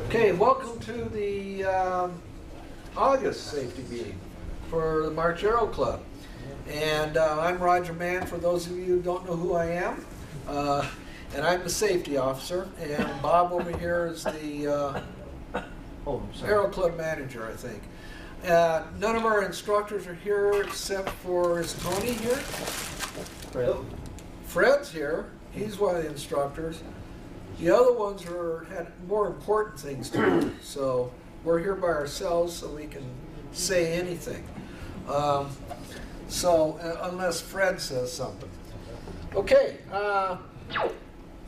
Okay, welcome to the August safety meeting for the March Aero Club. And I'm Roger Mann, for those of you who don't know who I am. And I'm the safety officer, and Bob over here is the Aero Club manager, I think. None of our instructors are here except for, is Tony here? Fred. Fred's here, he's one of the instructors. The other ones had more important things to do, so we're here by ourselves so we can say anything. Unless Fred says something. Okay,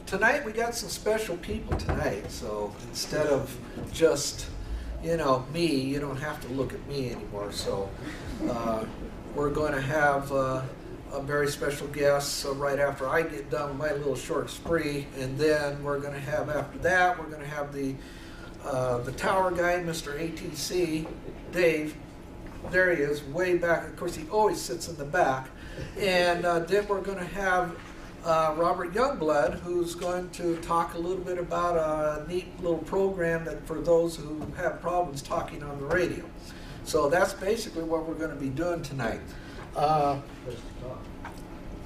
tonight we got some special people tonight, so instead of just, you know, me, you don't have to look at me anymore. So we're going to have a very special guest right after I get done with my little short spree, and then we're going to have, after that, we're going to have the tower guy, Mr. ATC, Dave. There he is, way back. Of course, he always sits in the back. And then we're going to have Robert Youngblood, who's going to talk a little bit about a neat little program that for those who have problems talking on the radio. So that's basically what we're going to be doing tonight.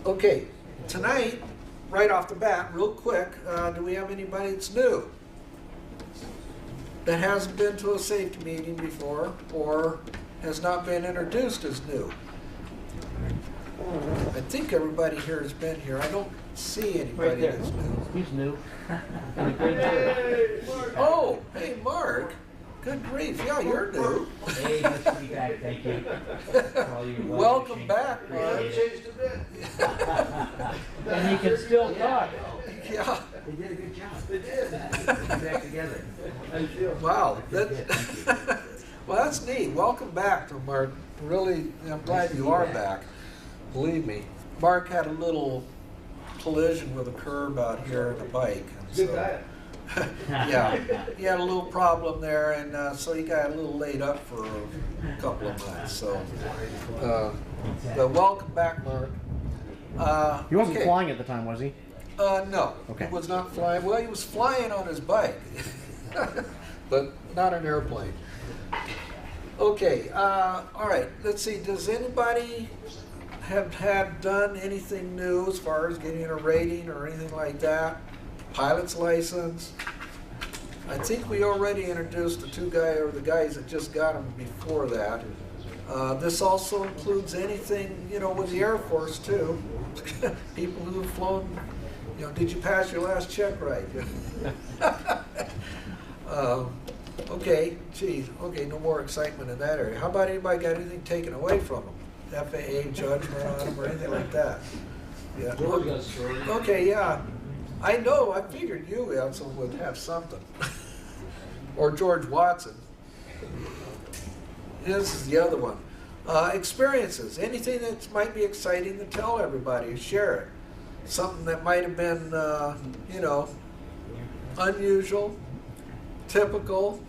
Okay, tonight, right off the bat, real quick, do we have anybody that's new? That hasn't been to a safety meeting before, or has not been introduced as new? I think everybody here has been here. I don't see anybody that's new. He's new. Oh, hey, Mark. Good grief. Yeah, you're new. Hey, nice to be back. Thank you. Welcome back, Mark. And he can still talk. Yeah. They did a good job. They did. Back together. Wow. Well, that's neat. Welcome back to Mark. Really, I'm glad you are back. Believe me. Mark had a little collision with a curb out here on a bike. And so, yeah, he had a little problem there, and so he got a little laid up for a couple of months. So, but welcome back, Mark. He wasn't flying at the time, was he? No, okay. He was not flying. Well, he was flying on his bike, but not an airplane. Okay, all right. Let's see. Does anybody have done anything new as far as getting a rating or anything like that? Pilot's license. I think we already introduced the guys that just got them before that. This also includes anything, you know, with the Air Force too. People who have flown, you know, did you pass your last check right? Okay, geez, okay, no more excitement in that area. How about anybody got anything taken away from them? FAA judgment on them or anything like that? Yeah. Okay, yeah. I know, I figured you also would have something. Or George Watson. This is the other one. Experiences, anything that might be exciting to tell everybody, share it. Something that might have been, you know, unusual, typical.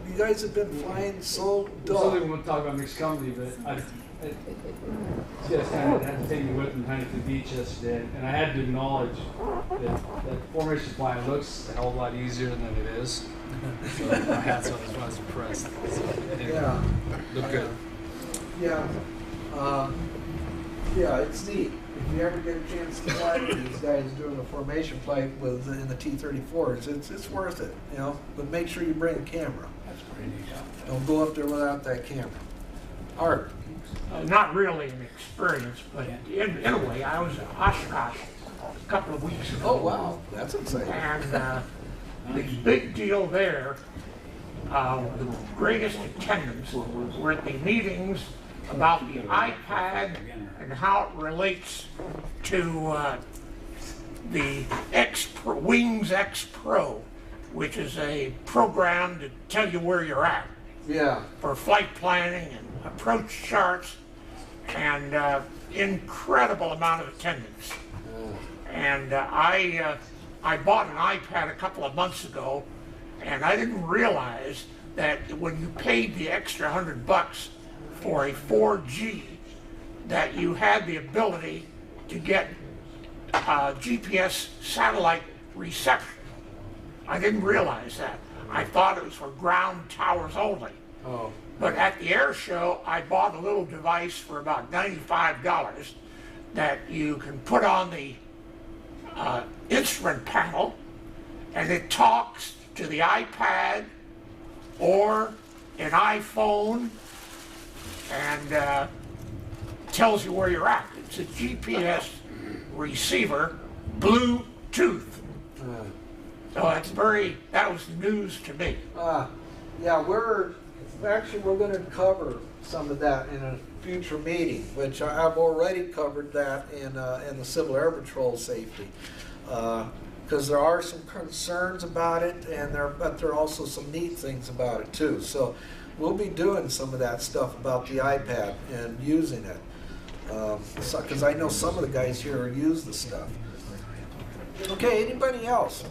You guys have been flying so dull. Something we won't talk about mixed company, but I just kind of had to take me with me kind of to the beach yesterday, and I had to acknowledge that formation flying looks a hell of a lot easier than it is. So my hat's off, I was impressed. So, anyway, Yeah. Look good. Yeah. Yeah, it's neat. If you ever get a chance to fly with these guys doing a formation flight in the T-34s, it's worth it, you know. But make sure you bring a camera. That's pretty neat. Don't go up there without that camera. Art. Not really an experience, but in a way, I was at Oshkosh a couple of weeks ago. Oh, wow. That's exciting. And the big deal there, the greatest attendance were at the meetings about the iPad and how it relates to the Wings X Pro, which is a program to tell you where you're at. Yeah. For flight planning and approach charts, and incredible amount of attendance. And I bought an iPad a couple of months ago, and I didn't realize that when you paid the extra $100 for a 4G, that you had the ability to get GPS satellite reception. I didn't realize that. I thought it was for ground towers only. Oh. But at the air show, I bought a little device for about $95 that you can put on the instrument panel, and it talks to the iPad or an iPhone and tells you where you're at. It's a GPS receiver, Bluetooth. So that was news to me. Yeah, we're going to cover some of that in a future meeting, which I've already covered that in the Civil Air Patrol safety, because there are some concerns about it, but there are also some neat things about it too. So we'll be doing some of that stuff about the iPad and using it, because I know some of the guys here use the stuff. Okay, anybody else?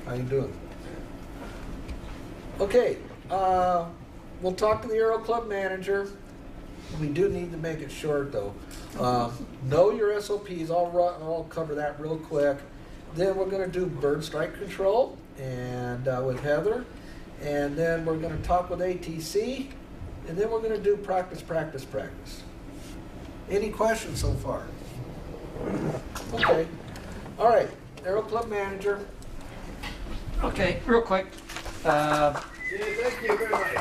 How you doing? Okay, we'll talk to the Aero Club manager. We do need to make it short though. Know your SOPs, I'll cover that real quick. Then we're gonna do bird strike control and with Heather. And then we're gonna talk with ATC. And then we're gonna do practice. Any questions so far? Okay, all right, Aero Club manager. Okay, real quick. Thank you very much.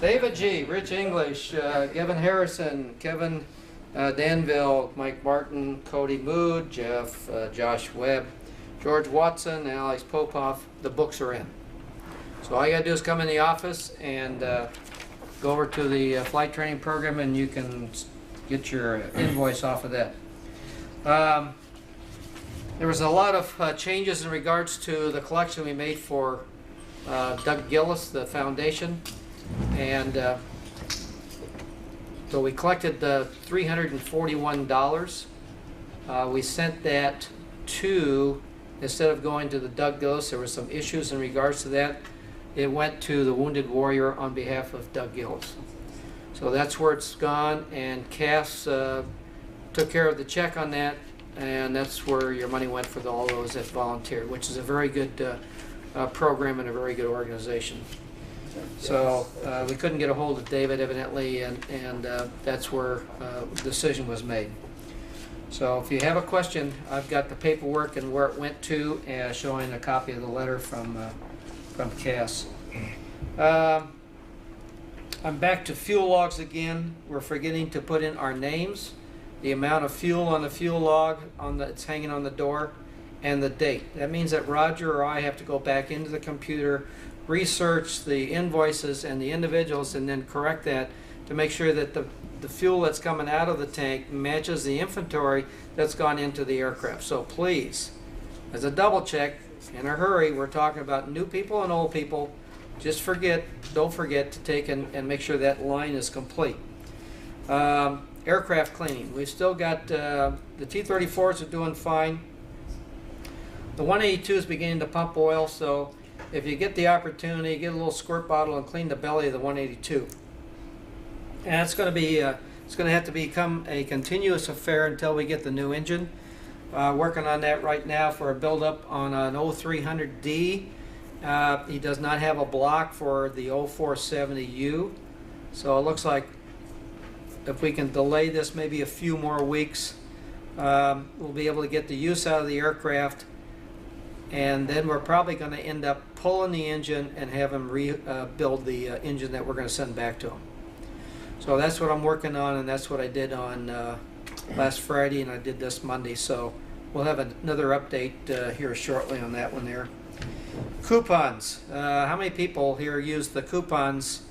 David G., Rich English, Kevin Harrison, Kevin Danville, Mike Martin, Cody Mood, Jeff, Josh Webb, George Watson, and Alex Popoff. The books are in. So all you gotta do is come in the office and go over to the flight training program, and you can get your invoice off of that. There was a lot of changes in regards to the collection we made for Doug Gillis, the foundation, and so we collected $341. We sent that to, instead of going to the Doug Gillis, there were some issues in regards to that. It went to the Wounded Warrior on behalf of Doug Gillis. So that's where it's gone, and Cass took care of the check on that, and that's where your money went for all those that volunteered, which is a very good program and a very good organization. So we couldn't get a hold of David evidently, and that's where the decision was made. So if you have a question, I've got the paperwork and where it went to, showing a copy of the letter from Cass. I'm back to fuel logs again. We're forgetting to put in our names, the amount of fuel on the fuel log it's hanging on the door, and the date. That means that Roger or I have to go back into the computer, research the invoices and the individuals, and then correct that to make sure that the fuel that's coming out of the tank matches the inventory that's gone into the aircraft. So please, as a double check, in a hurry, we're talking about new people and old people. Just don't forget to take and make sure that line is complete. Aircraft cleaning. We've still got the T-34s are doing fine. The 182 is beginning to pump oil, so if you get the opportunity, get a little squirt bottle and clean the belly of the 182. And it's going to be it's going to have to become a continuous affair until we get the new engine. Working on that right now for a build-up on an 0300D. He does not have a block for the 0470U, so it looks like if we can delay this maybe a few more weeks, we'll be able to get the use out of the aircraft, and then we're probably going to end up pulling the engine and have him rebuild the engine that we're going to send back to him. So that's what I'm working on, and that's what I did on last Friday, and I did this Monday, so we'll have another update here shortly on that one there. Coupons. How many people here use the coupons?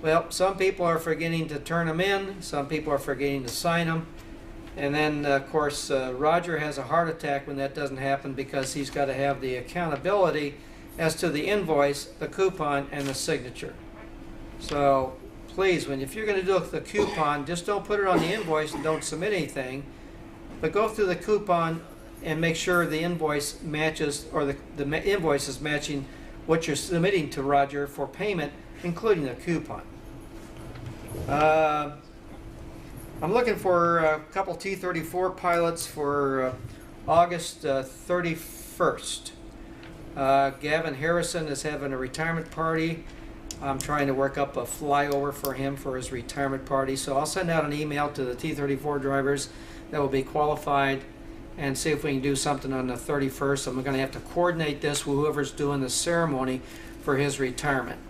Well, some people are forgetting to turn them in, some people are forgetting to sign them, and then of course Roger has a heart attack when that doesn't happen, because he's got to have the accountability as to the invoice, the coupon, and the signature. So please, if you're going to do the coupon, just don't put it on the invoice and don't submit anything, but go through the coupon and make sure the invoice matches, or the invoice is matching what you're submitting to Roger for payment, including the coupon. I'm looking for a couple T-34 pilots for August 31st. Gavin Harrison is having a retirement party. I'm trying to work up a flyover for him for his retirement party. So I'll send out an email to the T-34 drivers that will be qualified and see if we can do something on the 31st. I'm going to have to coordinate this with whoever's doing the ceremony for his retirement.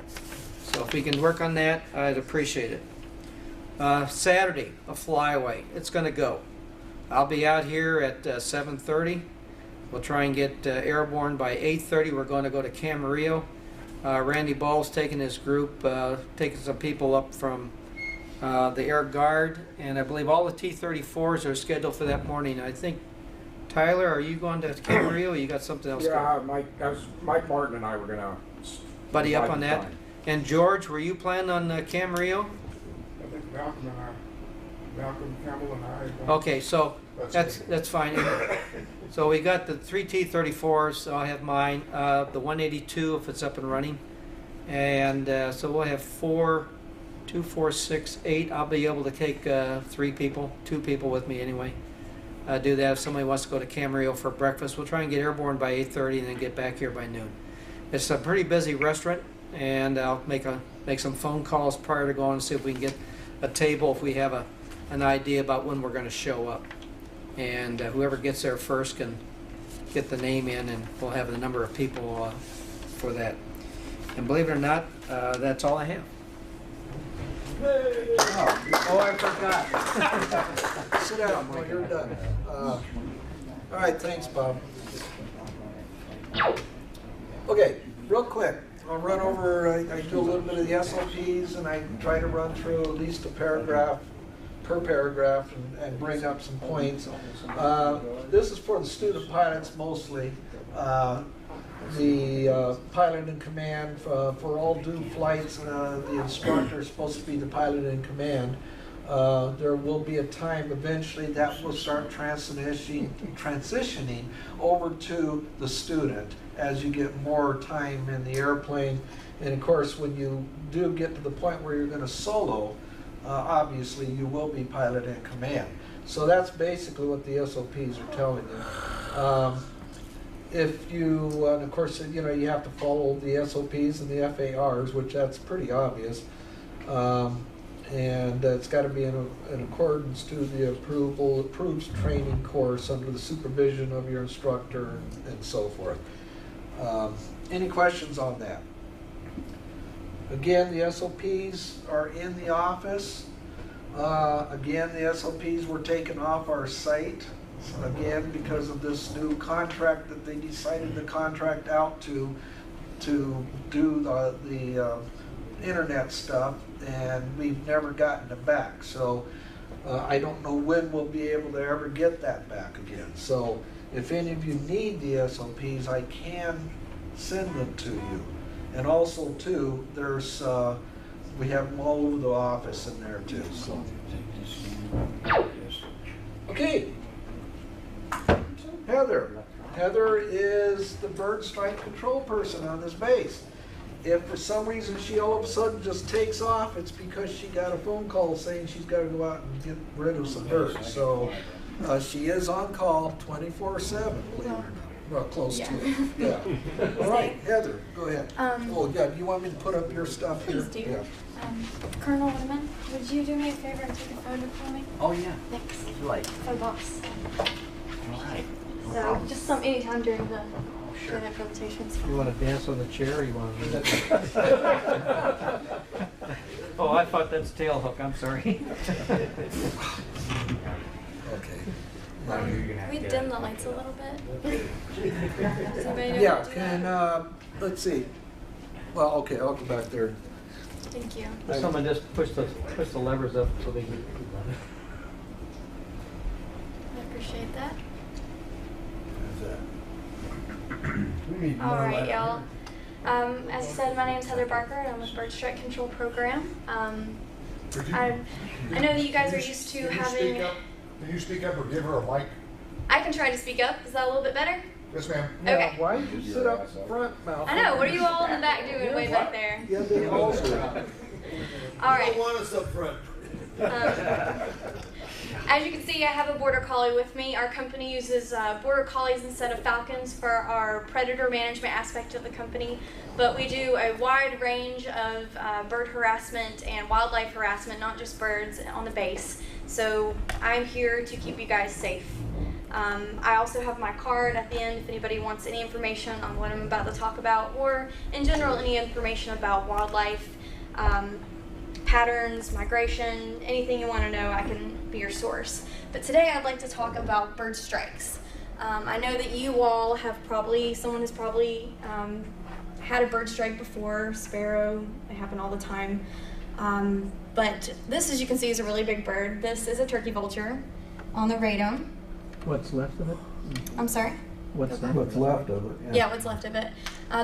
So if we can work on that, I'd appreciate it. Saturday, a flyaway. It's going to go. I'll be out here at 7:30. We'll try and get airborne by 8:30. We're going to go to Camarillo. Randy Ball's taking his group, taking some people up from the Air Guard, and I believe all the T-34s are scheduled for that morning. I think, Tyler, are you going to Camarillo or you got something else going? Yeah, Mike Martin and I were gonna Buddy up on that? time. And George, were you planning on Camarillo? I think Malcolm Campbell and I. Okay, so that's fine. So we got the 3 T-34s, so I'll have mine, the 182 if it's up and running. And so we'll have 4, 2, 4, 6, 8. I'll be able to take 2 people with me anyway. Do that if somebody wants to go to Camarillo for breakfast. We'll try and get airborne by 8:30 and then get back here by noon. It's a pretty busy restaurant, and I'll make some phone calls prior to going and see if we can get a table if we have an idea about when we're going to show up. And whoever gets there first can get the name in, and we'll have the number of people for that. And believe it or not, that's all I have. Oh, I forgot. Sit down when you're done. All right, thanks, Bob. Okay, real quick, I'll run over, I do a little bit of the SOPs, and I try to run through at least a paragraph per paragraph and bring up some points. This is for the student pilots mostly. The pilot in command for all due flights, the instructor is supposed to be the pilot in command. There will be a time eventually that will start transitioning over to the student as you get more time in the airplane. And of course, when you do get to the point where you're going to solo, obviously you will be pilot in command. So that's basically what the SOPs are telling you. If you, and of course, you know, you have to follow the SOPs and the FARs, which that's pretty obvious. And it's got to be in accordance to the approved training course under the supervision of your instructor and so forth. Any questions on that? Again, the SOPs are in the office. Again, the SOPs were taken off our site, again, because of this new contract that they decided to contract out to do the internet stuff, and we've never gotten it back. So I don't know when we'll be able to ever get that back again. So if any of you need the SOPs, I can send them to you. And also, too, there's we have them all over the office in there too. So okay, Heather. Heather is the bird strike control person on this base. If for some reason she all of a sudden just takes off, it's because she got a phone call saying she's got to go out and get rid of some birds. So she is on call 24/7, believe it or not. Well, close to it. Yeah. All right, Heather, go ahead. Oh, yeah, do you want me to put up your stuff here? Please do. Yeah. Colonel Whitman, would you do me a favor and take a photo for me? Oh, yeah. Thanks. Like, For the box. all right. So, just anytime during the Sure. presentations. You want to dance on the chair, or you want to? Oh, I thought that's tail hook. I'm sorry. Okay. Can we dim the lights a little bit? Does anybody know Yeah, how to do can, that? let's see. Well, okay, I'll go back there. Thank you. Someone just push the levers up so they can. I appreciate that. How's that? All right, y'all. As I said, my name is Heather Barker, and I'm with Bird Strike Control Program. I know that you guys are used to having. Can you speak up or give her a mic? I can try to speak up. Is that a little bit better? Yes, ma'am. Yeah, Okay. why did you sit up front, Malcolm? I know. What are you all in the back doing way back there? Yeah, they all do. All right. want us up front. As you can see, I have a border collie with me. Our company uses border collies instead of falcons for our predator management aspect of the company, but we do a wide range of bird harassment and wildlife harassment, not just birds, on the base. So I'm here to keep you guys safe. I also have my card at the end if anybody wants any information on what I'm about to talk about, or in general any information about wildlife, patterns, migration, anything you want to know, I can be your source. But today I'd like to talk about bird strikes. I know that you all have someone has probably had a bird strike before, sparrow, they happen all the time. But this, as you can see, is a really big bird. This is a turkey vulture on the radome. What's left of it? I'm sorry? What's left of it? Yeah, what's left of it.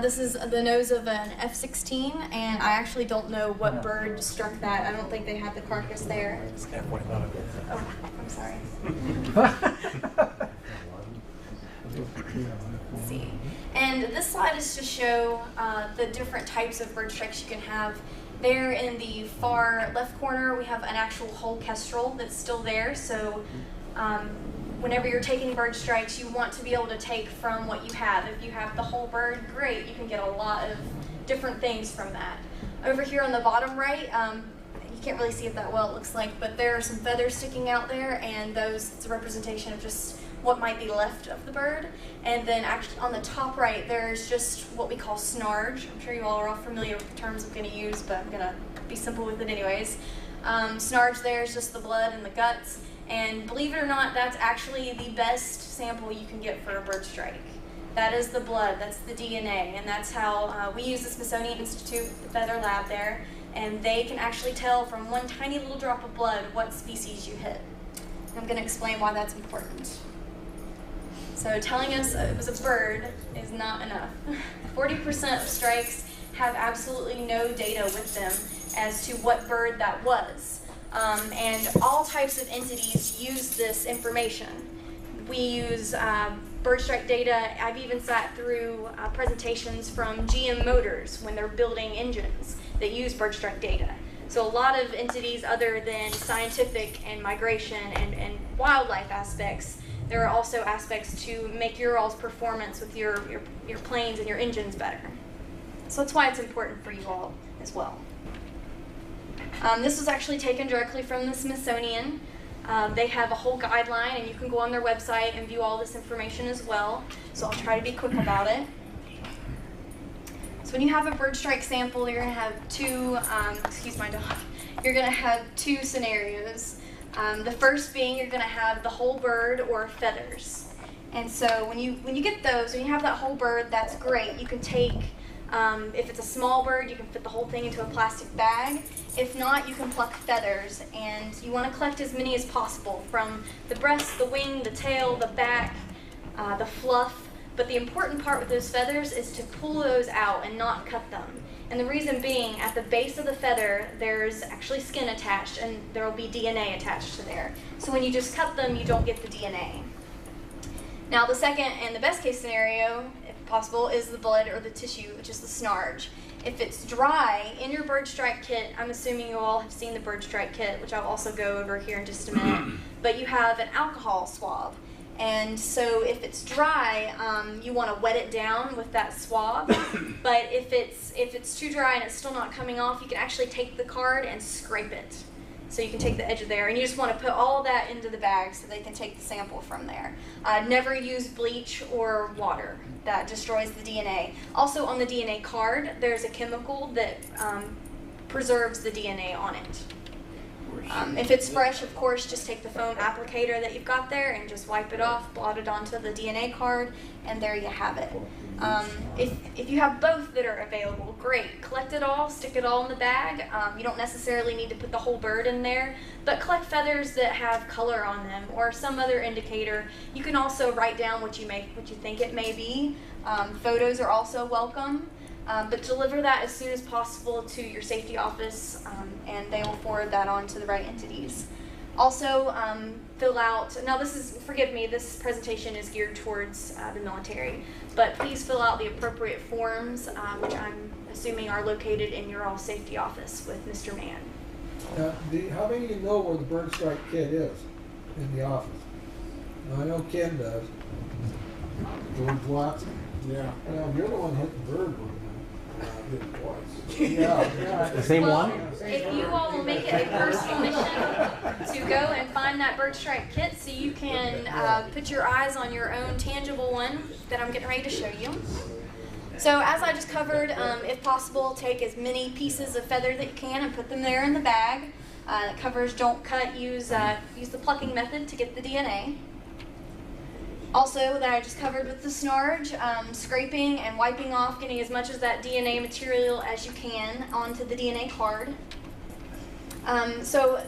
This is the nose of an F-16, and I actually don't know what bird struck that. I don't think they had the carcass there. Oh, I'm sorry. Let's see. And this slide is to show the different types of bird strikes you can have. There in the far left corner, we have an actual whole kestrel that's still there. So whenever you're taking bird strikes, you want to be able to take from what you have. If you have the whole bird, great, you can get a lot of different things from that. Over here on the bottom right, you can't really see it that well, it looks like, but there are some feathers sticking out there, and it's a representation of just what might be left of the bird. And then actually on the top right, there's just what we call snarge. I'm sure you all are familiar with the terms I'm going to use, but I'm going to be simple with it anyways. Snarge there is just the blood and the guts. And believe it or not, that's actually the best sample you can get for a bird strike. That is the blood, that's the DNA, and that's how we use the Smithsonian Institute, the Feather Lab there, and they can actually tell from one tiny little drop of blood what species you hit. I'm going to explain why that's important. So telling us it was a bird is not enough. 40% of strikes have absolutely no data with them as to what bird that was. And all types of entities use this information. We use bird strike data. I've even sat through presentations from GM Motors when they're building engines that use bird strike data. So a lot of entities other than scientific and migration and wildlife aspects, there are also aspects to make your all's performance with your planes and your engines better. So that's why it's important for you all as well. This was actually taken directly from the Smithsonian. They have a whole guideline, and you can go on their website and view all this information as well. So I'll try to be quick about it. So when you have a bird strike sample, you're going to have excuse my dog, you're going to have two scenarios. The first being you're going to have the whole bird or feathers. And so when you get those, when you have that whole bird, that's great. You can take, if it's a small bird, you can fit the whole thing into a plastic bag. If not, you can pluck feathers, and you want to collect as many as possible from the breast, the wing, the tail, the back, the fluff. But the important part with those feathers is to pull those out and not cut them. And the reason being, at the base of the feather, there's actually skin attached, and there will be DNA attached to there. So when you just cut them, you don't get the DNA. Now the second and the best case scenario, if possible, is the blood or the tissue, which is the snarge. If it's dry, in your bird strike kit, I'm assuming you all have seen the bird strike kit, which I'll also go over here in just a minute, but you have an alcohol swab. And so if it's dry, you want to wet it down with that swab. But if it's too dry and it's still not coming off, you can actually take the card and scrape it. So you can take the edge of there, and you just want to put all that into the bag so they can take the sample from there. Never use bleach or water. That destroys the DNA. Also on the DNA card, there's a chemical that preserves the DNA on it. If it's fresh, of course, just take the foam applicator that you've got there and just wipe it off, blot it onto the DNA card, and there you have it. If you have both that are available, great. Collect it all, stick it all in the bag. You don't necessarily need to put the whole bird in there, but collect feathers that have color on them or some other indicator. You can also write down what you think it may be. Photos are also welcome. But deliver that as soon as possible to your safety office, and they will forward that on to the right entities. Also, fill out, now forgive me, this presentation is geared towards the military, but please fill out the appropriate forms, which I'm assuming are located in your all safety office with Mr. Mann. How many of you know where the bird strike kit is? in the office. I know Ken does. George Watson. Yeah. Well, you're the one that hit the bird one Did it twice. Yeah. The same Well, one? if you all will make it a personal mission to go and find that bird strike kit so you can put your eyes on your own tangible one that I'm getting ready to show you. So as I just covered, if possible, take as many pieces of feather that you can and put them there in the bag. Covers don't cut, use the plucking method to get the DNA. Also, that I just covered with the snarge, scraping and wiping off, getting as much of that DNA material as you can onto the DNA card. So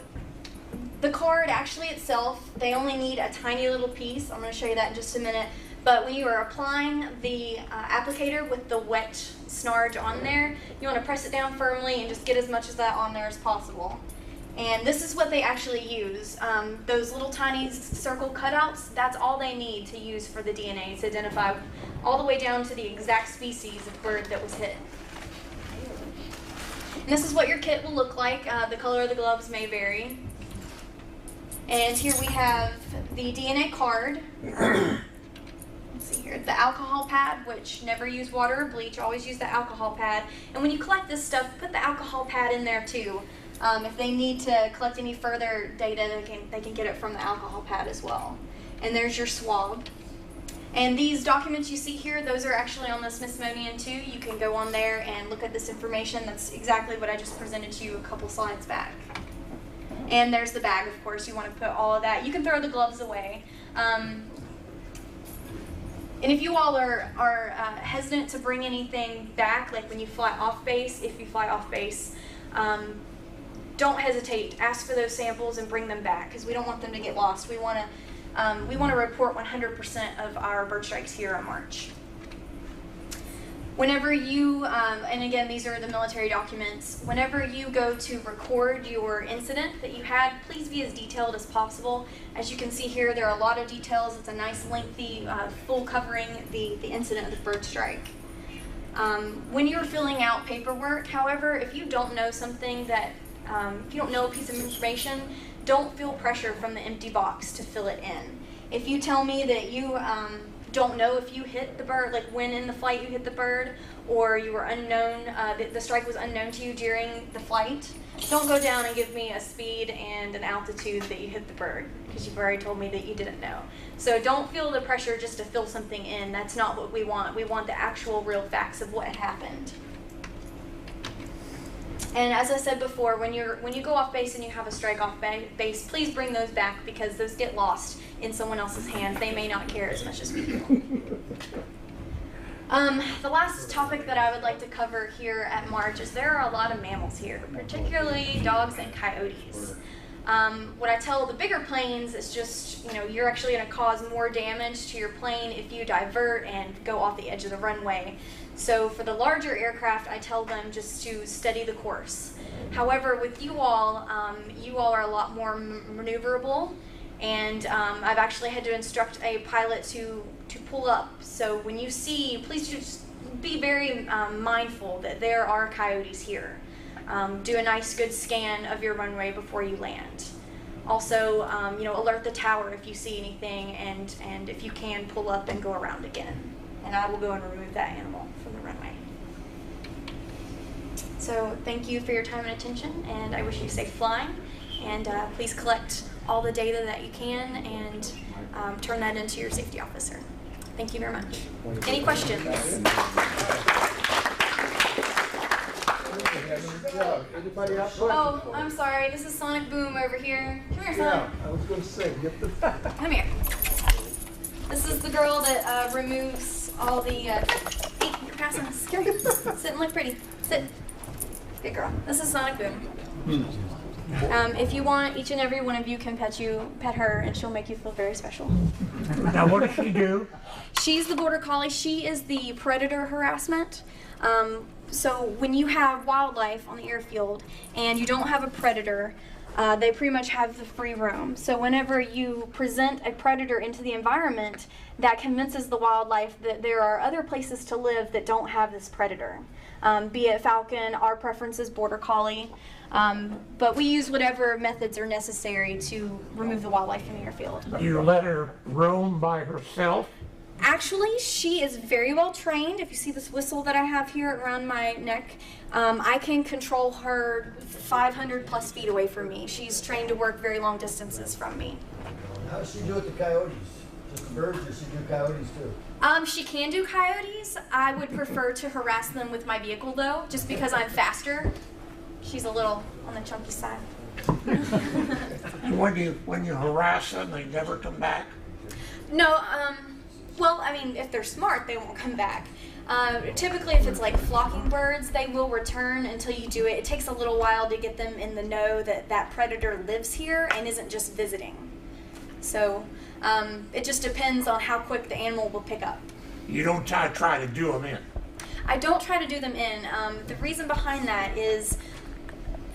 the card actually itself, they only need a tiny little piece. I'm going to show you that in just a minute. But when you are applying the applicator with the wet snarge on there, you want to press it down firmly and just get as much of that on there as possible. And this is what they actually use. Those little tiny circle cutouts, that's all they need to use for the DNA to identify all the way down to the exact species of bird that was hit. And this is what your kit will look like. The color of the gloves may vary. And here we have the DNA card. Let's see here, the alcohol pad, which never use water or bleach, always use the alcohol pad. And when you collect this stuff, put the alcohol pad in there too. If they need to collect any further data, they can get it from the alcohol pad as well. And there's your swab. And these documents you see here, those are actually on the Smithsonian too. You can go on there and look at this information. That's exactly what I just presented to you a couple slides back. And there's the bag, of course. You want to put all of that. You can throw the gloves away. And if you all are hesitant to bring anything back, like when you fly off base, if you fly off base, don't hesitate. Ask for those samples and bring them back because we don't want them to get lost. We want to report 100% of our bird strikes here in March. Whenever you, and again, these are the military documents, whenever you go to record your incident that you had, please be as detailed as possible. As you can see here, there are a lot of details. It's a nice, lengthy, full covering the incident of the bird strike. When you're filling out paperwork, however, if you don't know something that, if you don't know a piece of information, don't feel pressure from the empty box to fill it in. If you tell me that you don't know if you hit the bird, like when in the flight you hit the bird, or you were unknown, the strike was unknown to you during the flight, don't go down and give me a speed and an altitude that you hit the bird, because you've already told me that you didn't know. So don't feel the pressure just to fill something in. That's not what we want. We want the actual real facts of what had happened. And as I said before, when you go off base and you have a strike off base, please bring those back because those get lost in someone else's hands. They may not care as much as we do. The last topic that I would like to cover here at March is there are a lot of mammals here, particularly dogs and coyotes. What I tell the bigger planes is just, you're actually going to cause more damage to your plane if you divert and go off the edge of the runway. So for the larger aircraft, I tell them just to steady the course. However, with you all are a lot more maneuverable, and I've actually had to instruct a pilot to pull up. So when you see, please just be very mindful that there are coyotes here. Do a nice good scan of your runway before you land. Also, alert the tower if you see anything, and if you can, pull up and go around again. And I will go and remove that animal from the runway. So thank you for your time and attention, and I wish you safe flying. And please collect all the data that you can and turn that into your safety officer. Thank you very much. Any questions? Oh, I'm sorry. This is Sonic Boom over here. Come here, Sonic. I was going to say, get the... Come here. This is the girl that removes all the... hey, you're passing us. Come here. Sit and look pretty. Sit. Good girl. This is Sonic Boom. If you want, each and every one of you can pet her, and she'll make you feel very special. Now, what does she do? She's the border collie. She is the predator harassment. So when you have wildlife on the airfield and you don't have a predator, they pretty much have the free roam. So whenever you present a predator into the environment, that convinces the wildlife that there are other places to live that don't have this predator. be it falcon. Our preference is border collie. But we use whatever methods are necessary to remove the wildlife from the airfield. You let her roam by herself? Actually, she is very well trained. If you see this whistle that I have here around my neck, I can control her 500 plus feet away from me. She's trained to work very long distances from me. How does she do with the coyotes? Just the birds, or does she do coyotes too? She can do coyotes. I would prefer to harass them with my vehicle though, just because I'm faster. She's a little on the chunky side. And when you harass them, they never come back? No, well, I mean, if they're smart, they won't come back. Typically, if it's like flocking birds, they will return until you do it. It takes a little while to get them in the know that that predator lives here and isn't just visiting. So it just depends on how quick the animal will pick up. You don't try to do them in? I don't try to do them in. The reason behind that is,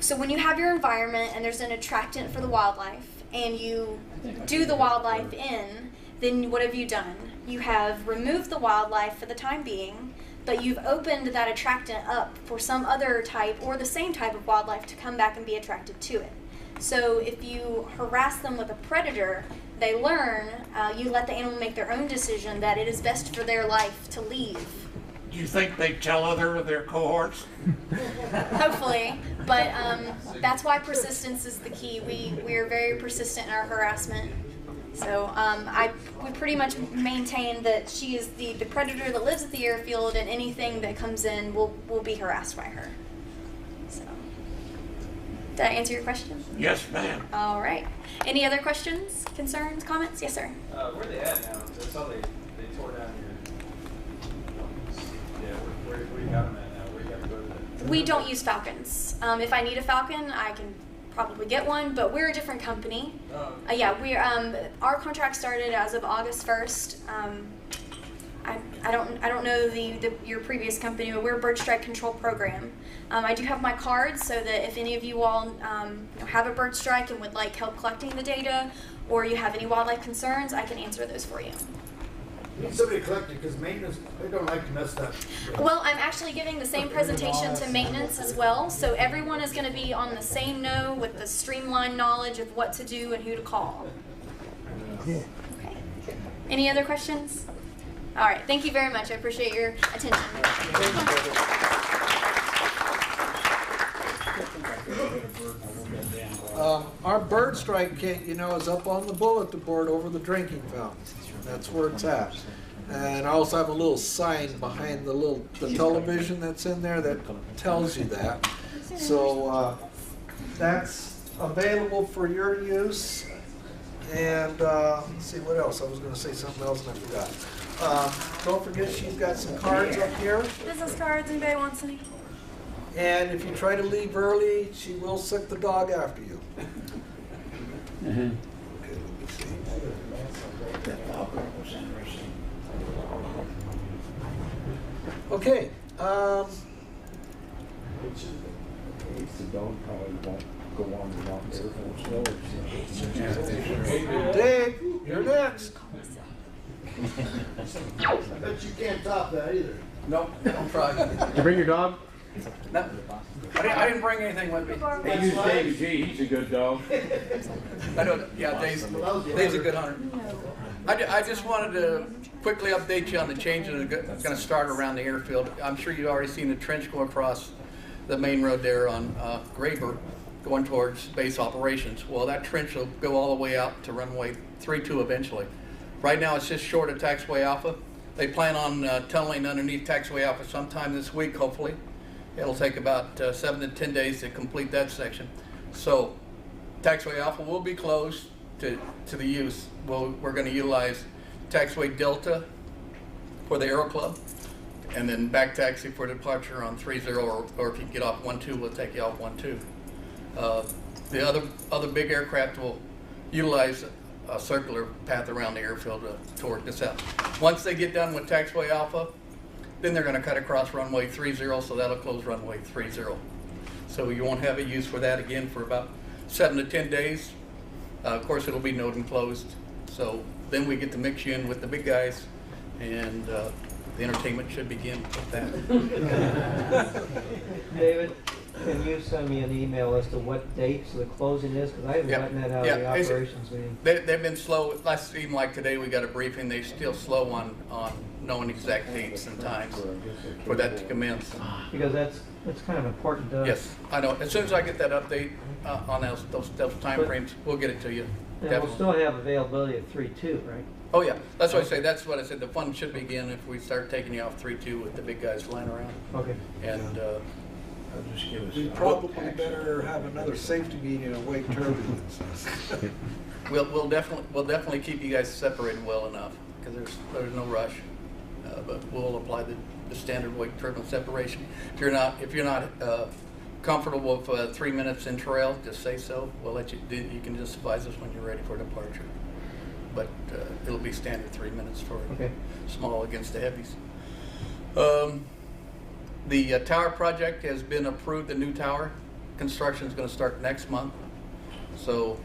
so when you have your environment and there's an attractant for the wildlife and you do the wildlife in, then what have you done? You have removed the wildlife for the time being, but you've opened that attractant up for some other type or the same type of wildlife to come back and be attracted to it. So if you harass them with a predator, they learn, you let the animal make their own decision that it is best for their life to leave. Do you think they tell other of their cohorts? Hopefully, but that's why persistence is the key. We are very persistent in our harassment. So we pretty much maintain that she is the predator that lives at the airfield, and anything that comes in will be harassed by her. So, did I answer your question? Yes, ma'am. All right. Any other questions, concerns, comments? Yes, sir. Where are they at now? I saw they tore down your. Yeah, where you got them at now? Where you got to go to that? We don't use falcons. If I need a falcon, I can probably get one, but we're a different company. Yeah, we're our contract started as of August 1st. I don't know your previous company, but we're a bird strike control program. I do have my cards so that if any of you all have a bird strike and would like help collecting the data, or you have any wildlife concerns, I can answer those for you. You need somebody to collect it because maintenance, they don't like to mess up. Well, I'm actually giving the same presentation to maintenance as well, so everyone is going to be on the same know with the streamlined knowledge of what to do and who to call. Okay. Any other questions? All right. Thank you very much. I appreciate your attention. Our bird strike kit, is up on the bulletin board over the drinking fountain. That's where it's at. And I also have a little sign behind the television that's in there that tells you that. So that's available for your use. And let's see what else. I was going to say something else and I forgot. Don't forget she's got some cards up here. Business cards, anybody wants any? And if you try to leave early, she will sick the dog after you. Okay. Dave, you're next. I bet you can't top that either. Nope, don't try. Did you bring your dog? No, I didn't bring anything with me. They use Davy G. He's a good dog. I know. Yeah, Dave's a good hunter. I just wanted to quickly update you on the changes that are going to start around the airfield. I'm sure you've already seen the trench go across the main road there on Graber, going towards base operations. Well, that trench will go all the way out to runway 32 eventually. Right now, it's just short of taxiway Alpha. They plan on tunneling underneath taxiway Alpha sometime this week, hopefully. It'll take about 7 to 10 days to complete that section. So taxiway Alpha will be closed to the use. We're going to utilize taxiway Delta for the Aero Club, and then back taxi for departure on 30, or if you get off 12, we'll take you off 12. The other big aircraft will utilize a circular path around the airfield to work this out. Once they get done with taxiway Alpha, then they're going to cut across runway 30, so that'll close runway 30. So you won't have a use for that again for about 7 to 10 days. Of course, it'll be node enclosed. So then we get to mix you in with the big guys, and the entertainment should begin with that. David, can you send me an email as to what dates the closing is? Because I haven't gotten that out of the operations meeting. They've been slow. Last, even like today, we got a briefing. They're still slow on knowing exact dates and times for that to commence. Because that's kind of important to us. Yes, I know. As soon as I get that update on those time frames, we'll get it to you. And we'll still have availability at 3/2, right? Oh yeah, that's what I say. That's what I said. The fun should begin if we start taking you off 3/2 with the big guys flying around. Okay. And We probably better have another safety meeting and wake turbulence. we'll definitely keep you guys separated well enough because there's no rush. But we'll apply the standard wake turbulence separation. If you're not comfortable with 3 minutes in trail, just say so. We'll let you. You can just advise us when you're ready for departure. But it'll be standard 3 minutes for small against the heavies. The tower project has been approved. The new tower construction is going to start next month. So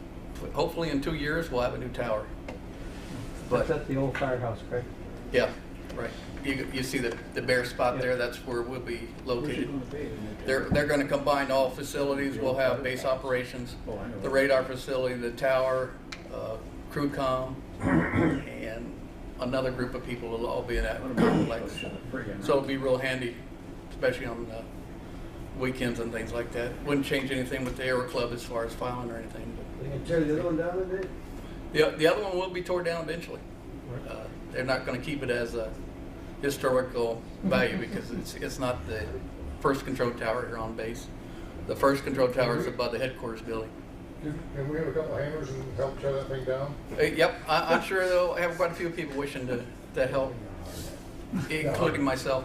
hopefully in 2 years we'll have a new tower. But that's at the old firehouse, correct? Yeah, right. You see the bare spot there. That's where we'll be located. They're going to combine all facilities. We'll have base operations, the radar facility, the tower, crew comm, and another group of people will all be in that complex. So it'll be real handy, especially on weekends and things like that. Wouldn't change anything with the Aero Club as far as filing or anything. They can tear the other one down a bit? The other one will be torn down eventually. They're not going to keep it as a historical value because it's not the first control tower here on base. The first control tower is above the headquarters building. Can we have a couple of hammers and help tear that thing down? Yep, I'm sure they'll have quite a few people wishing to help, including myself.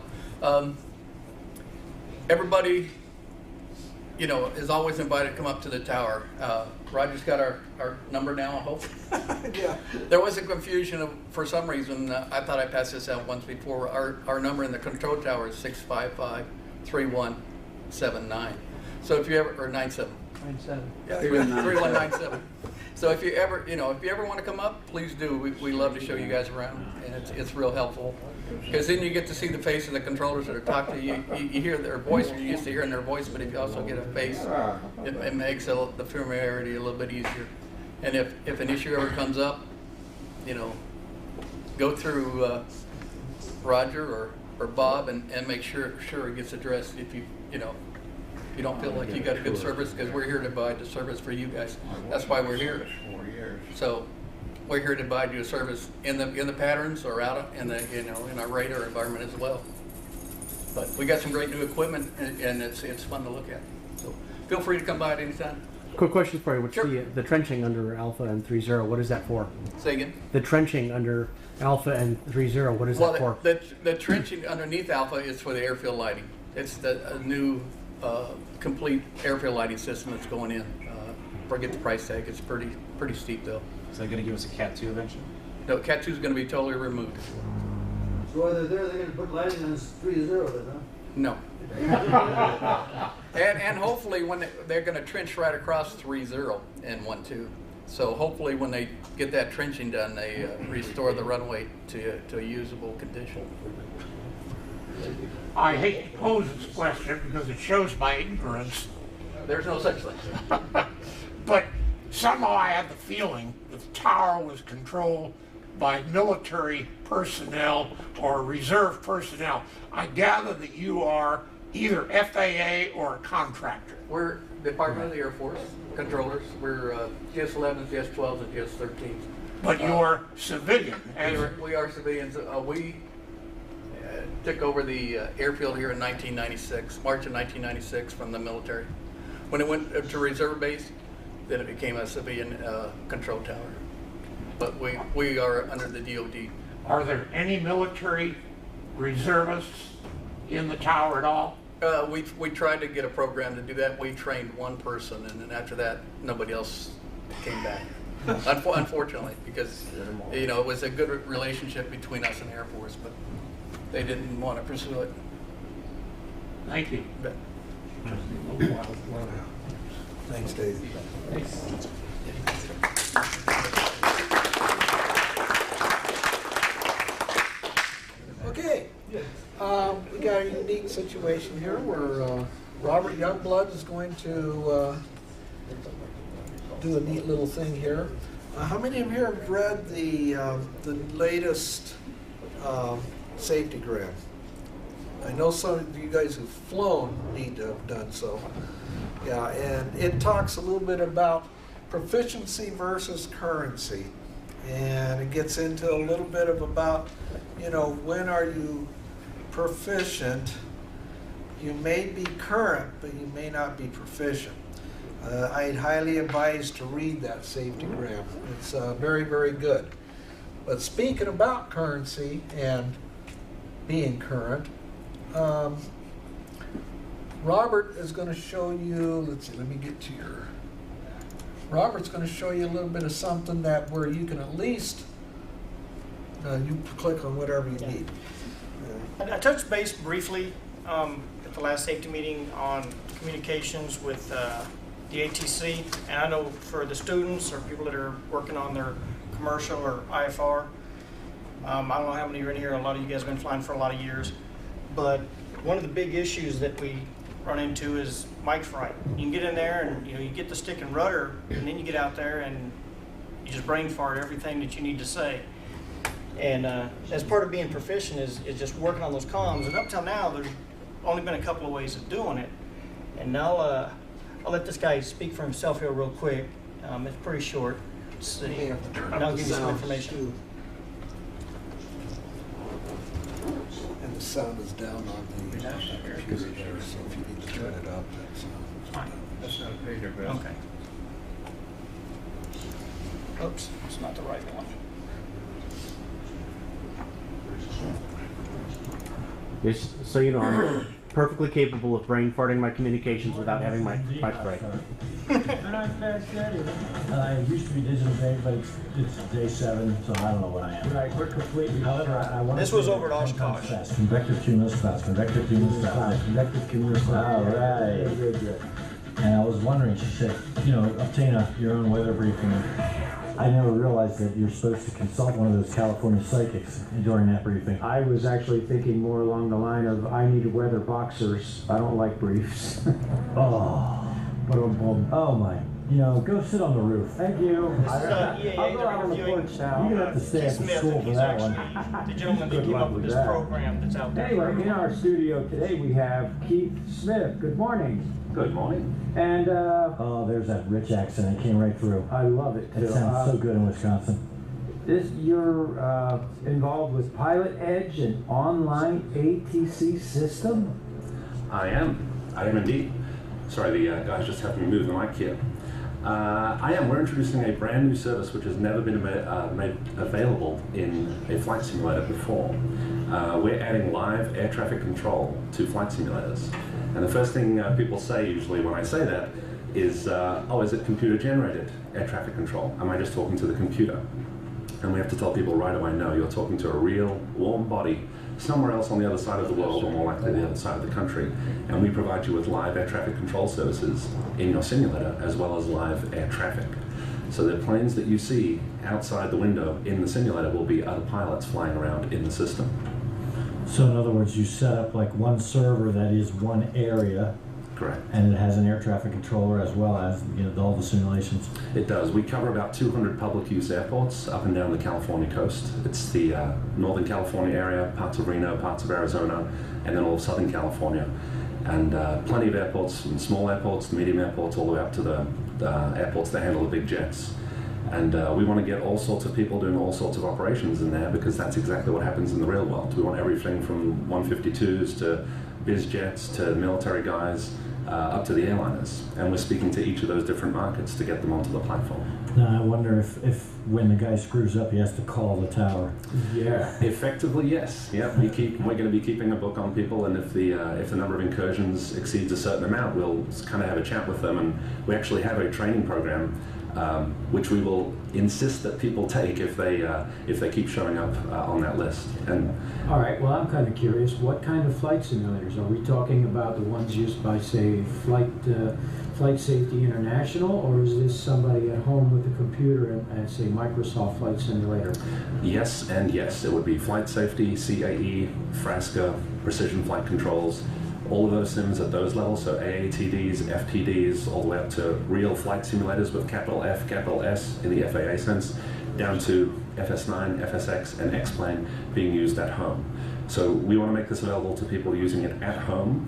Everybody, is always invited to come up to the tower. Roger's got our number now, I hope. Yeah. There was a confusion for some reason. I thought I passed this out once before. Our number in the control tower is 655-3179. So if you ever, or 97. 97. Yeah, 3197. So if you ever want to come up, please do. We love to show you guys around, and it's real helpful. Because then you get to see the face of the controllers that are talking to you. You hear their voice, you're used to hearing their voice, but if you also get a face, it makes the familiarity a little bit easier. And if an issue ever comes up, go through Roger or Bob and make sure it gets addressed if you don't feel like you got a good service, because we're here to provide the service for you guys. That's why we're here. So we're here to provide you a service in the patterns or out in our radar environment as well. But we got some great new equipment and it's fun to look at. So feel free to come by at any time. Quick question for you. What's Sure. the trenching under Alpha and 3.0? What is that for? Say again. The trenching under Alpha and 3.0. What is that for? The trenching underneath Alpha is for the airfield lighting. It's a new complete airfield lighting system that's going in. Forget the price tag. It's pretty steep though. Is that going to give us a Cat 2 eventually? No, Cat 2 is going to be totally removed. So while they're there, they're going to put lighting on 3.0 then, huh? No. and hopefully when they're going to trench right across 3.0 and 1.2. So hopefully when they get that trenching done, they restore the runway to a usable condition. I hate to pose this question because it shows my ignorance, There's no such thing. but somehow I had the feeling that the tower was controlled by military personnel or reserve personnel. I gather that you are either FAA or a contractor. We're Department of the Air Force controllers. We're GS-11s, GS-12s, and GS-13s. But you're civilian. We are civilians. We took over the airfield here in 1996, March of 1996 from the military. When it went to reserve base, then it became a civilian control tower. But we are under the DOD. Are there any military reservists in the tower at all? We tried to get a program to do that. We trained one person, and then after that, nobody else came back. Unfortunately, because it was a good relationship between us and the Air Force, but they didn't want to pursue it. Thank you. But, Thanks, Dave. Okay. got a unique situation here where Robert Youngblood is going to do a neat little thing here. How many of you have read the latest safetygram? I know some of you guys who've flown need to have done so. Yeah, and it talks a little bit about proficiency versus currency. And it gets into a little bit of about, you know, when are you proficient? You may be current, but you may not be proficient. I'd highly advise to read that safetygram. It's very, very good. But speaking about currency and being current, Robert is going to show you, let's see, let me get to your, Robert's going to show you a little bit of something that where you can at least, you click on whatever you need. I touched base briefly at the last safety meeting on communications with the ATC, and I know for the students or people that are working on their commercial or IFR, I don't know how many are in here, a lot of you guys have been flying for a lot of years, but one of the big issues that we run into is mic fright. You can get in there and you get the stick and rudder, and then you get out there and you just brain fart everything that you need to say. And as part of being proficient is just working on those comms. And up till now, there's only been a couple of ways of doing it. And now I'll let this guy speak for himself here real quick. It's pretty short. Let's see. And I'll give you some information. And the sound is down on the computer there, so if you need to turn it up, that's fine. That's not a pager, but okay. Oops, it's not the right one. So you know, I'm perfectly capable of brain farting my communications without having my fright. It used to be digital day, but it's day 7, so I don't know what I am. Right, we're completely. However, I want this was over at Oshkosh. Convective cumulus clouds, convective cumulus clouds, convective cumulus clouds. All right. Good. And I was wondering, she said, obtain your own weather briefing. I never realized that you're supposed to consult one of those California psychics during that briefing. I was actually thinking more along the line of I need to weather boxers. I don't like briefs. Oh my. Go sit on the roof. Thank you. This is I'll go out on the porch now. You're going to have to stay at the school for that one. The gentleman that came up with this program that's out there. Anyway, in our studio today we have Keith Smith. Good morning. Good morning. And there's that rich accent. It came right through. I love it. It sounds so good in Wisconsin. You're involved with Pilot Edge, an online ATC system? I am indeed. Sorry, the guys just helped me move the mic here. I am. We're introducing a brand new service which has never been made available in a flight simulator before. We're adding live air traffic control to flight simulators. And the first thing people say usually when I say that is, is it computer generated air traffic control? Am I just talking to the computer? And we have to tell people right away, no, you're talking to a real warm body somewhere else on the other side of the world, or more likely the other side of the country. And we provide you with live air traffic control services in your simulator, as well as live air traffic. So the planes that you see outside the window in the simulator will be other pilots flying around in the system. So in other words, you set up like one server that is one area. Correct. And it has an air traffic controller as well as all the simulations. It does. We cover about 200 public use airports up and down the California coast. It's the Northern California area, parts of Reno, parts of Arizona, and then all of Southern California. And plenty of airports, from small airports, to medium airports, all the way up to the airports that handle the big jets. And we want to get all sorts of people doing all sorts of operations in there, because that's exactly what happens in the real world. We want everything from 152s to biz jets to military guys up to the airliners. And we're speaking to each of those different markets to get them onto the platform. Now I wonder if when the guy screws up, he has to call the tower. Yeah. Effectively, yes. Yeah. We're going to be keeping a book on people, and if the number of incursions exceeds a certain amount, we'll kind of have a chat with them. And we actually have a training program which we will insist that people take if they keep showing up on that list. And all right. Well, I'm kind of curious. What kind of flight simulators are we talking about? The ones used by, say, flight Flight Safety International, or is this somebody at home with a computer and say Microsoft Flight Simulator? Yes and yes. It would be Flight Safety, CAE, FRASCA, Precision Flight Controls, all of those sims at those levels, so AATDs, FTDs, all the way up to real flight simulators with capital F, capital S in the FAA sense, down to FS9, FSX, and X-Plane being used at home. So we want to make this available to people using it at home,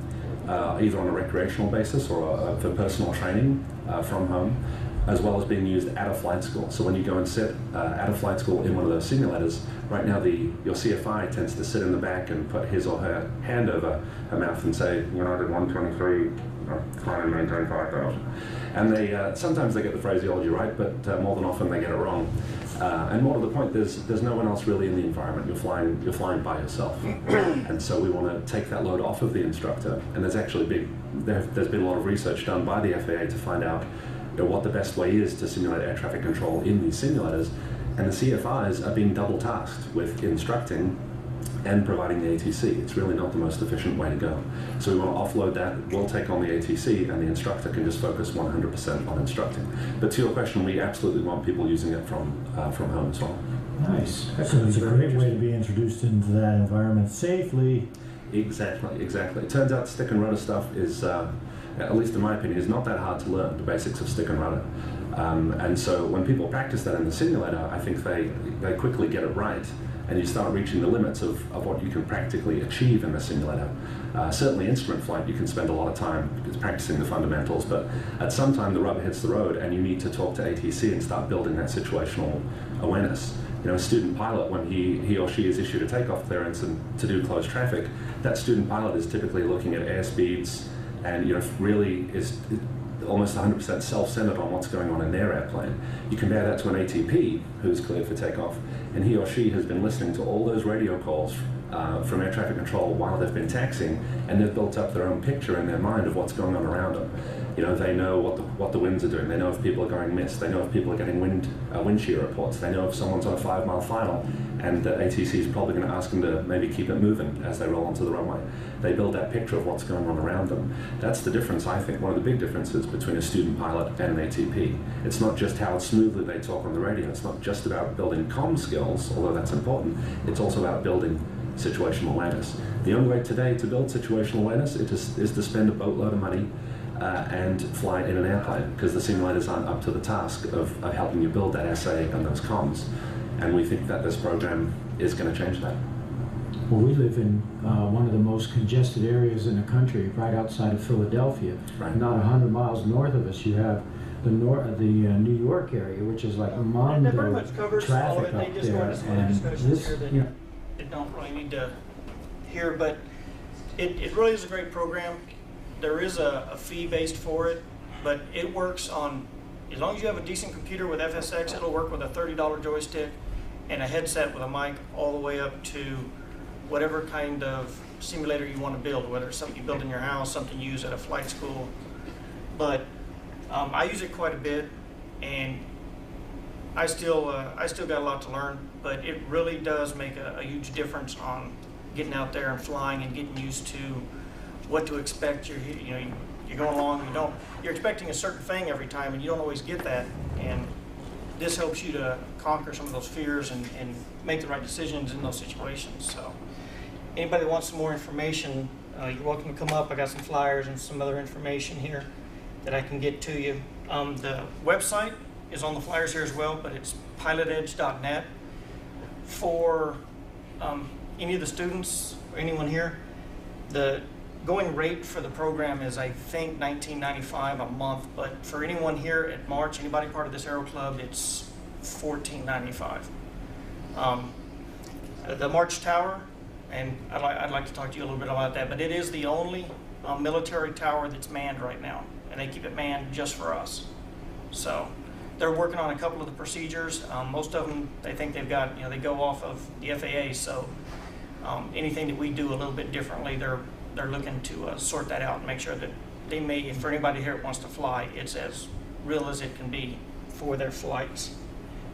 either on a recreational basis or for personal training from home, as well as being used at a flight school. So when you go and sit at a flight school in one of those simulators, right now your CFI tends to sit in the back and put his or her hand over her mouth and say, United 123, climb and maintain 5,000. And they sometimes they get the phraseology right, but more than often they get it wrong. And more to the point, there's no one else really in the environment. You're flying by yourself, and so we want to take that load off of the instructor. And there's actually there's been a lot of research done by the FAA to find out what the best way is to simulate air traffic control in these simulators. And the CFIs are being double tasked with instructing and providing the ATC. It's really not the most efficient way to go. So we want to offload that. We'll take on the ATC, and the instructor can just focus 100% on instructing. But to your question, we absolutely want people using it from home as well. Nice. So it's a great way to be introduced into that environment safely. Exactly, exactly. It turns out stick and rudder stuff is, at least in my opinion, is not that hard to learn, the basics of stick and rudder. And so when people practice that in the simulator, I think they quickly get it right, and you start reaching the limits of what you can practically achieve in the simulator. Certainly instrument flight, you can spend a lot of time practicing the fundamentals, but at some time the rubber hits the road and you need to talk to ATC and start building that situational awareness. You know, a student pilot, when he or she is issued a takeoff clearance and to do closed traffic, that student pilot is typically looking at airspeeds and really is almost 100% self-centered on what's going on in their airplane. You compare that to an ATP who's cleared for takeoff, and he or she has been listening to all those radio calls from air traffic control while they've been taxiing, and they've built up their own picture in their mind of what's going on around them. You know, they know what the winds are doing. They know if people are going missed. They know if people are getting wind shear reports. They know if someone's on a 5-mile final, and the ATC is probably going to ask them to maybe keep it moving as they roll onto the runway. They build that picture of what's going on around them. That's the difference, I think, one of the big differences between a student pilot and an ATP. It's not just how smoothly they talk on the radio. It's not just about building comm skills, although that's important. It's also about building situational awareness. The only way today to build situational awareness is to spend a boatload of money and fly in an airplane, because the simulators aren't up to the task of helping you build that SA and those comms. And we think that this program is going to change that. Well, we live in one of the most congested areas in the country, right outside of Philadelphia. Right. Not 100 miles north of us, you have the New York area, which is like mondo That pretty much covers all of traffic it. up They just go there. into some other discussions here that yeah. that don't really need to hear, but it really is a great program. There is a fee based for it, but it works on, as long as you have a decent computer with FSX, it'll work with a $30 joystick and a headset with a mic all the way up to whatever kind of simulator you want to build, whether it's something you build in your house, something you use at a flight school. But I use it quite a bit, and I still got a lot to learn, but it really does make a huge difference on getting out there and flying and getting used to what to expect. You're going along, you're expecting a certain thing every time, and you don't always get that. And this helps you to conquer some of those fears and make the right decisions in those situations. So anybody that wants some more information, you're welcome to come up. I got some flyers and some other information here that I can get to you. The website is on the flyers here as well, but it's pilotedge.net. For any of the students or anyone here, the going rate for the program is, I think, $19.95 a month, but for anyone here at March, anybody part of this Aero Club, it's $14.95. The March Tower, and I'd like to talk to you a little bit about that, but it is the only military tower that's manned right now, and they keep it manned just for us. So they're working on a couple of the procedures. Most of them, they think they've got, they go off of the FAA, so anything that we do a little bit differently, they're looking to sort that out and make sure that they may, for anybody here that wants to fly, it's as real as it can be for their flights.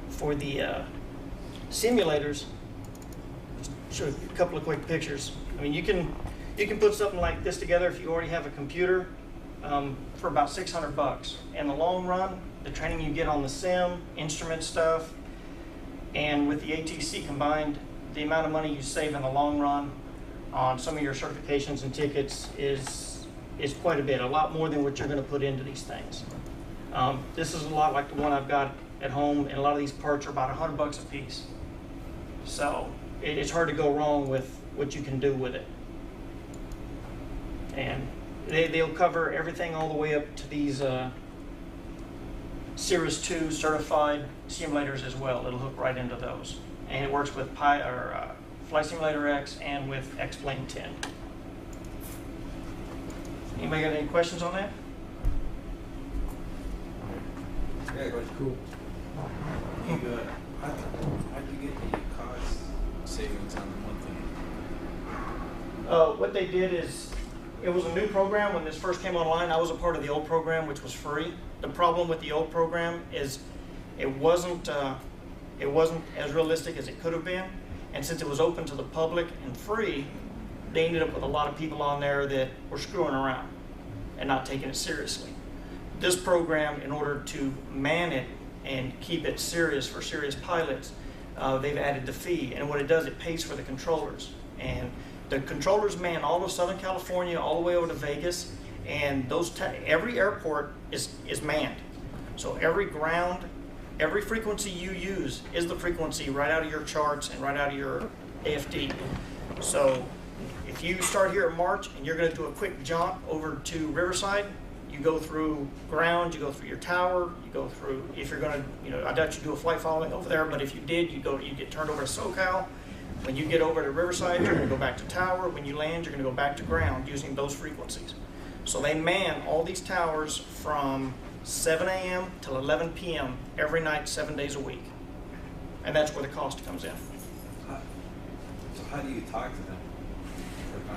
For the simulators, just show you a couple of quick pictures. I mean, you can put something like this together if you already have a computer for about $600. In the long run, the training you get on the sim, instrument stuff, and with the ATC combined, the amount of money you save in the long run on some of your certifications and tickets is quite a bit, a lot more than what you're going to put into these things. This is a lot like the one I've got at home, and a lot of these parts are about $100 a piece. So it's hard to go wrong with what you can do with it. And they'll cover everything all the way up to these Series 2 certified simulators as well. It'll hook right into those. And it works with Flight Simulator X and with X-Plane 10. Anybody got any questions on that? Yeah, cool. How'd you get the cost savings on the monthly? What they did is, it was a new program when this first came online. I was a part of the old program, which was free. The problem with the old program is it wasn't as realistic as it could have been. And since it was open to the public and free, they ended up with a lot of people on there that were screwing around and not taking it seriously. This program, in order to man it and keep it serious for serious pilots, they've added the fee. And what it does, it pays for the controllers. And the controllers man all of Southern California, all the way over to Vegas, and every airport is manned. So every ground, every frequency you use is the frequency right out of your charts and right out of your AFD. So if you start here in March and you're going to do a quick jaunt over to Riverside, you go through ground, you go through your tower, you go through, if you're going to, I doubt you do a flight following over there, but if you did, you get turned over to SoCal. When you get over to Riverside, you're going to go back to tower. When you land, you're going to go back to ground using those frequencies. So they man all these towers from 7 a.m. till 11 p.m. every night, 7 days a week. And that's where the cost comes in. So how do you talk to them?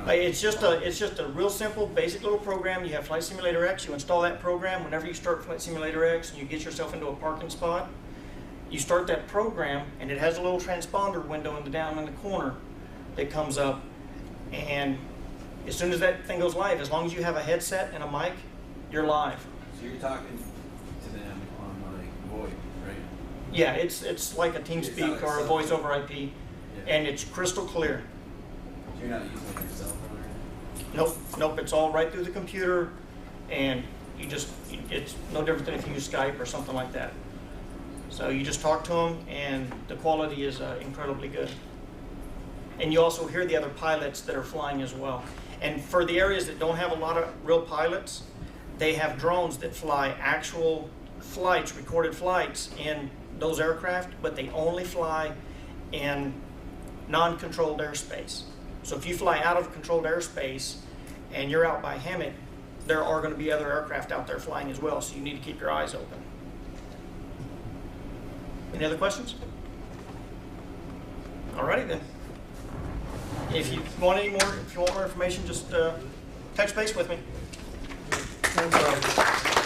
It's just a real simple, basic little program. You have Flight Simulator X. You install that program. Whenever you start Flight Simulator X and you get yourself into a parking spot, you start that program, and it has a little transponder window down in the corner that comes up. And as soon as that thing goes live, as long as you have a headset and a mic, you're live. So you're talking to them on like VoIP, right? Yeah, it's like a TeamSpeak or a voice over IP, yeah. And it's crystal clear. So you're not using your cell phone or anything? Nope, it's all right through the computer, and it's no different than if you use Skype or something like that. So you just talk to them, and the quality is incredibly good. And you also hear the other pilots that are flying as well. And for the areas that don't have a lot of real pilots, they have drones that fly actual flights, recorded flights in those aircraft, but they only fly in non-controlled airspace. So if you fly out of controlled airspace and you're out by Hemet, there are going to be other aircraft out there flying as well, so you need to keep your eyes open. Any other questions? Alrighty then. If you want more information, just touch base with me. Thanks,